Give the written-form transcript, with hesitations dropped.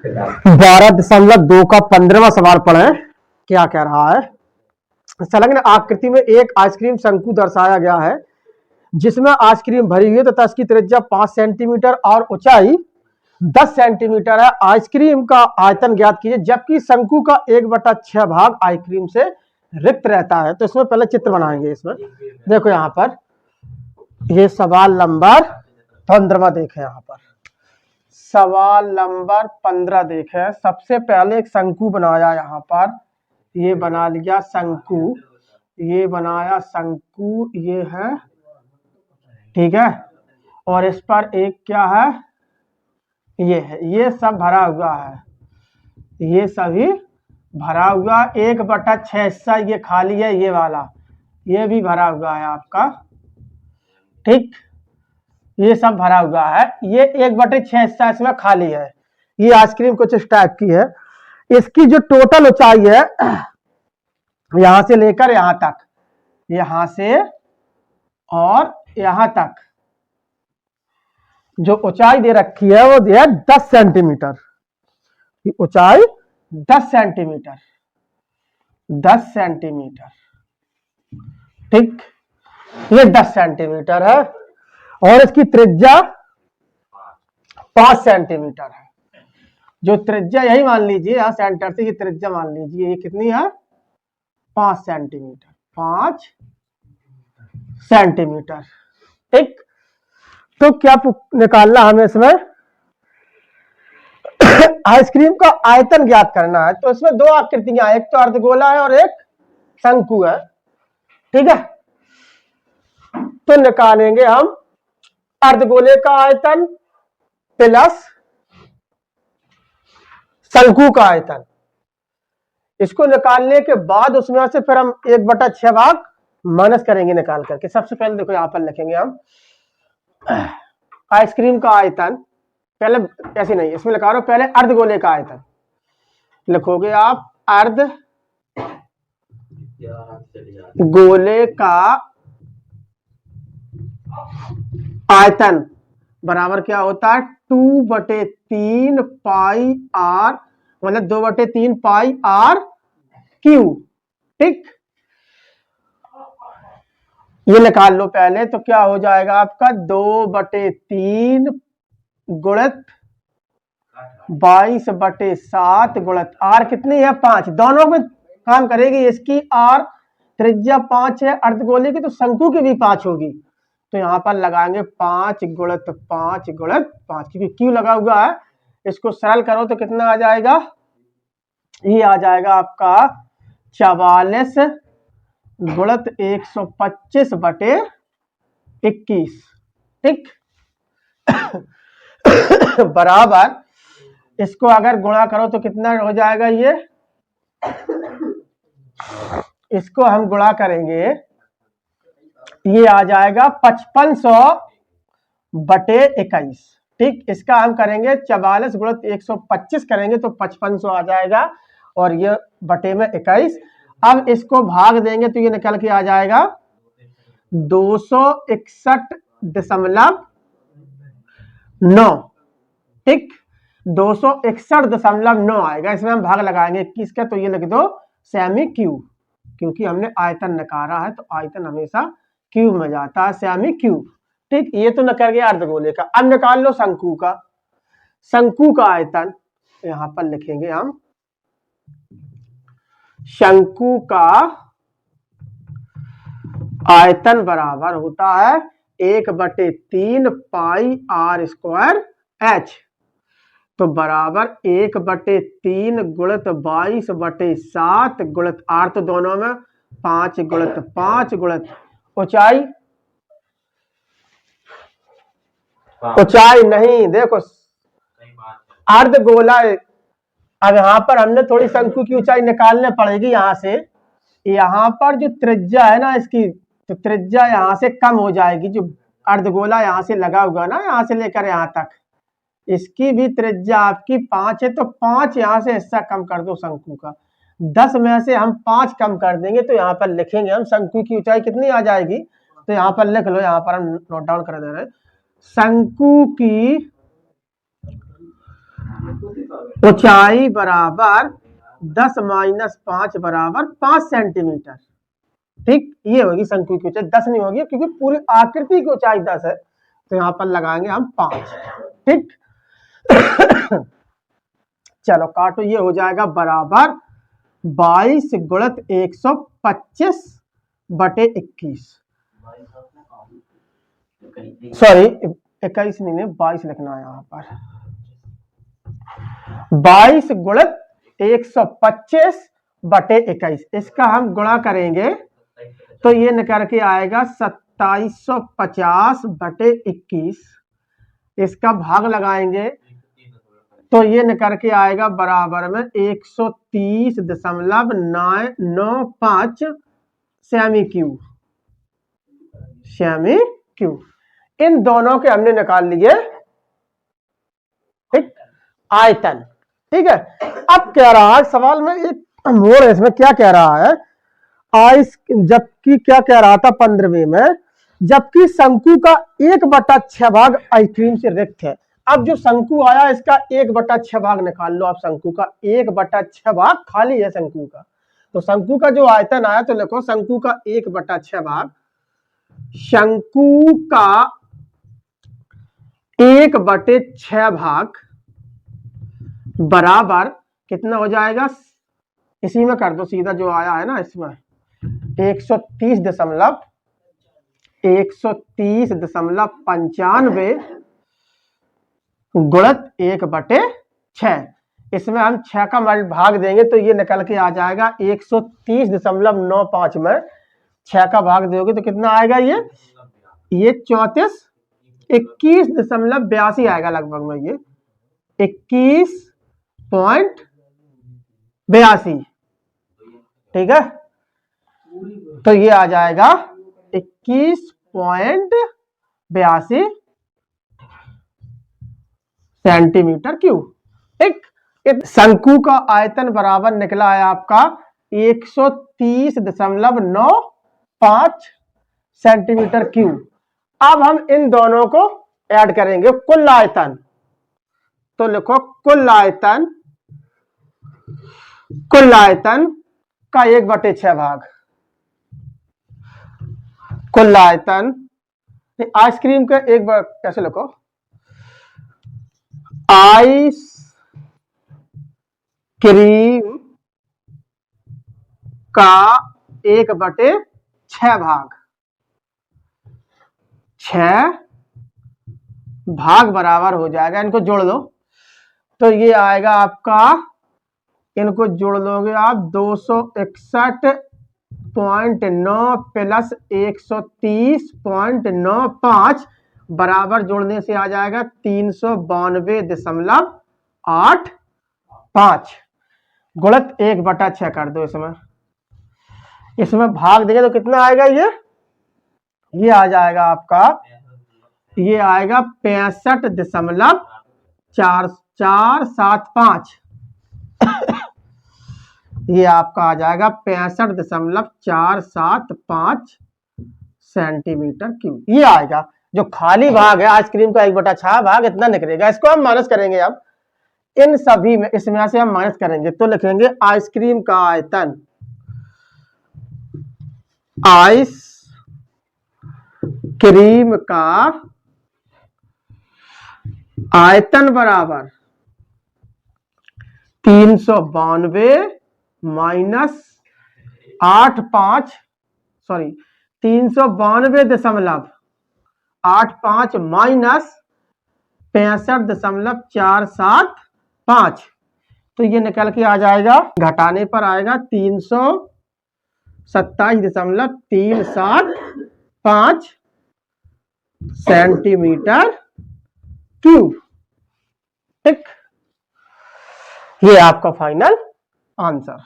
12.2 का 15वां सवाल पढ़े। क्या कह रहा है? संलग्न आकृति में एक आइसक्रीम शंकु दर्शाया गया है जिसमें आइसक्रीम भरी हुई है तथा इसकी त्रिज्या 5 सेंटीमीटर और ऊंचाई 10 सेंटीमीटर है। आइसक्रीम का आयतन ज्ञात कीजिए जबकि शंकु का 1/6 भाग आइसक्रीम से रिक्त रहता है। तो इसमें पहले चित्र बनाएंगे। इसमें देखो यहाँ पर ये सवाल नंबर 15 देखें। यहाँ पर सवाल नंबर 15 देखें। सबसे पहले एक शंकु बनाया। यहाँ पर ये बना लिया शंकु, ये बनाया शंकु, ये है, ठीक है। और इस पर एक क्या है, ये है, ये सब भरा हुआ है, ये सभी भरा हुआ। 1/6 हिस्सा ये खाली है, ये वाला, ये भी भरा हुआ है आपका, ठीक, ये सब भरा हुआ है। ये 1/6 हिस्सा इसमें खाली है। ये आइसक्रीम कुछ इस टाइप की है। इसकी जो टोटल ऊंचाई है यहां से लेकर यहां तक, यहां से और यहां तक जो ऊंचाई दे रखी है वो दिया 10 सेंटीमीटर। ऊंचाई 10 सेंटीमीटर, 10 सेंटीमीटर, ठीक, ये 10 सेंटीमीटर है। और इसकी त्रिज्या 5 सेंटीमीटर है। जो त्रिज्या यही मान लीजिए, यहां सेंटर से ये त्रिज्या मान लीजिए, ये कितनी है, 5 सेंटीमीटर, 5 सेंटीमीटर, ठीक। तो क्या निकालना हमें इसमें? आइसक्रीम का आयतन ज्ञात करना है। तो इसमें दो आकृतियां, एक तो अर्धगोला है और एक शंकु है, ठीक है। तो निकालेंगे हम अर्धगोले का आयतन प्लस शंकु का आयतन। इसको निकालने के बाद उसमें से फिर हम 1/6 भाग माइनस करेंगे निकाल करके। सबसे पहले देखो यहां पर लिखेंगे हम आइसक्रीम का आयतन, पहले ऐसे नहीं, इसमें लिखा रहा हूं पहले अर्धगोले का आयतन। लिखोगे आप अर्ध गोले का आयतन बराबर क्या होता है, 2/3 पाई आर, मतलब 2/3 पाई आर क्यू, ठीक। ये निकाल लो पहले। तो क्या हो जाएगा आपका 2/3 गुणित 22/7 गुणित आर कितनी है, 5। दोनों में काम करेगी। इसकी आर त्रिज्या 5 है अर्धगोले की, तो शंकु की भी 5 होगी। तो यहां पर लगाएंगे 5 गुणित 5 गुणित 5, क्योंकि क्यू लगा हुआ है। इसको सरल करो तो कितना आ जाएगा, ये आ जाएगा आपका 44 गुणित 125/21, ठीक। बराबर इसको अगर गुणा करो तो कितना हो जाएगा, ये इसको हम गुणा करेंगे, ये आ जाएगा 5500/21, ठीक। इसका हम करेंगे 44 गुणित 125 करेंगे तो 5500 आ जाएगा, और ये बटे में 21। अब इसको भाग देंगे तो ये निकल के आ जाएगा 261.9, ठीक, 261.9 आएगा। इसमें हम भाग लगाएंगे 21 का, तो ये लिख दो सेमी क्यूब, क्योंकि हमने आयतन निकाला है तो आयतन हमेशा क्यूब में जाता है, सेमी क्यूब, ठीक। ये तो निकल गया अर्धगोले का। अब निकाल लो शंकु का। शंकु का आयतन यहां पर लिखेंगे हम, शंकु का आयतन बराबर होता है 1/3 पाई आर स्क्वायर एच। तो बराबर 1/3 गुणित 22/7 गुणित आर, तो दोनों में 5 गुणित 5 गुणित ऊंचाई, ऊंचाई नहीं, देखो अर्धगोला। अब यहां पर हमने थोड़ी शंकु की ऊंचाई निकालने पड़ेगी। यहां से यहां पर जो त्रिज्या है ना इसकी, तो त्रिज्या यहां से कम हो जाएगी। जो अर्धगोला यहां से लगा हुआ ना, यहां से लेकर यहां तक, इसकी भी त्रिज्या आपकी 5 है, तो 5 यहां से हिस्सा कम कर दो शंकु का। 10 में से हम 5 कम कर देंगे तो यहां पर लिखेंगे हम शंकु की ऊंचाई कितनी आ जाएगी। तो यहां पर लिख लो, यहां पर हम नोट डाउन कर दे रहे हैं, शंकु की ऊंचाई बराबर 10 माइनस 5 बराबर 5 सेंटीमीटर। ठीक, ये होगी शंकु की ऊंचाई। 10 नहीं होगी क्योंकि पूरी आकृति की ऊंचाई 10 है, तो यहां पर लगाएंगे हम 5। ठीक चलो काटो, ये हो जाएगा बराबर 22 गुणित 125 बटे 21। सॉरी 21 नहीं, 22 लिखना है यहाँ पर। 22 गुणित 125 बटे 21, इसका हम गुणा करेंगे तो ये निकल के आएगा 2750 बटे 21। इसका भाग लगाएंगे तो ये निकल के आएगा बराबर में 130.995 सेमी क्यूब। सेमी क्यूब, इन दोनों के हमने निकाल लिए। ठीक, आयतन। ठीक है, अब कह रहा है सवाल में एक मोड़ है इसमें, क्या कह रहा है, जबकि क्या कह रहा था 15वें में, जबकि शंकु का 1/6 भाग आइसक्रीम से रिक्त है। अब जो शंकु आया इसका 1/6 भाग निकाल लो आप। शंकु का 1/6 भाग खाली है शंकु का, तो शंकु का जो आयतन आया तो लिखो शंकु का 1/6 भाग, शंकु का 1/6 भाग बराबर कितना हो जाएगा, इसी में कर दो सीधा जो आया है ना इसमें, 130.95 गुणित 1/6। इसमें हम 6 का भाग देंगे तो ये निकल के आ जाएगा 130.95 में 6 का भाग दोगे तो कितना आएगा, ये 21.82 आएगा लगभग में, ये 21.82। ठीक है, तो ये आ जाएगा 21.82 सेंटीमीटर क्यूब। ठीक, शंकु का आयतन बराबर निकला है आपका 130.95 सेंटीमीटर क्यूब। अब हम इन दोनों को ऐड करेंगे, कुल आयतन, तो लिखो कुल आयतन का 1/6 भाग, कुल आयतन आइसक्रीम का एक बार कैसे लिखो, आइसक्रीम का 1/6 भाग, 6 भाग बराबर हो जाएगा, इनको जोड़ लो तो ये आएगा आपका, इनको जोड़ लोगे आप 261.9 प्लस 130.95 बराबर जोड़ने से आ जाएगा 392.85 गुणित 1/6 कर दो। इसमें भाग देंगे तो कितना आएगा, ये आ जाएगा आपका, ये आएगा 65.4475। ये आपका आ जाएगा 65.475 सेंटीमीटर क्यूब। ये आएगा जो खाली भाग है आइसक्रीम का 1/6 भाग, इतना निकलेगा। इसको हम माइनस करेंगे, अब इन सभी में इसमें से हम माइनस करेंगे तो लिखेंगे आइसक्रीम का आयतन, आइसक्रीम का आयतन बराबर 392 माइनस 392.85 माइनस 65.475, तो ये निकल के आ जाएगा, घटाने पर आएगा 327.375 सेंटीमीटर क्यूब। ठीक, ये आपका फाइनल आंसर।